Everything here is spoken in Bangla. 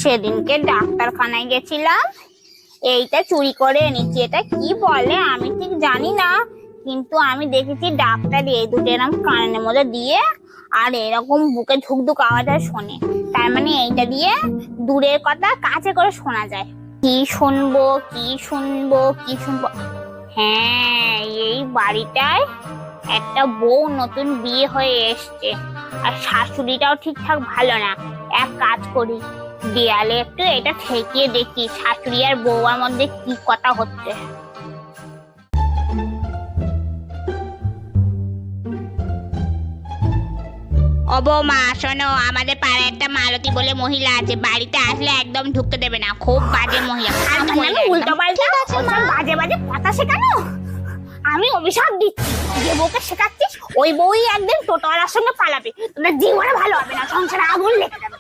সেদিনকে ডাক্তারখানায় গেছিলাম, এইটা চুরি করে এনেছি। এটা কি বলে আমি ঠিক জানি না, কিন্তু আমি দেখেছি ডাক্তার এই দুটো এরকম কানের মধ্যে দিয়ে আর এরকম বুকে ধুক ধুক আওয়াজ শোনে। তার মানে এইটা দিয়ে দূরের কথা কাছে করে শোনা যায়। কি শুনবো কি শুনবো কি শুনবো? হ্যাঁ, এই বাড়িটায় একটা বউ নতুন বিয়ে হয়ে এসছে, আর শাশুড়িটাও ঠিকঠাক ভালো না। এক কাজ করি, দেয়ালে একটু এটা ঠেকিয়ে দেখি শাশুড়ি আর বউয়ার মধ্যে কি কথা হচ্ছে। ও বৌমা শোনো, আমাদের পাড়ায় একটা মালতী বলে মহিলা আছে, বাড়িতে আসলে একদম ঢুকতে দেবে না, খুব বাজে মহিলা। উল্টো পাল্টা বাজে বাজে কথা শেখানো। আমি অভিশাপ দিচ্ছি, যে বউকে শেখাচ্ছিস ওই বউই একদিন টোটোওয়ালার সঙ্গে পালাবে, তোদের জীবনে ভালো হবে না, সংসারে আগুন লেগে যাবে।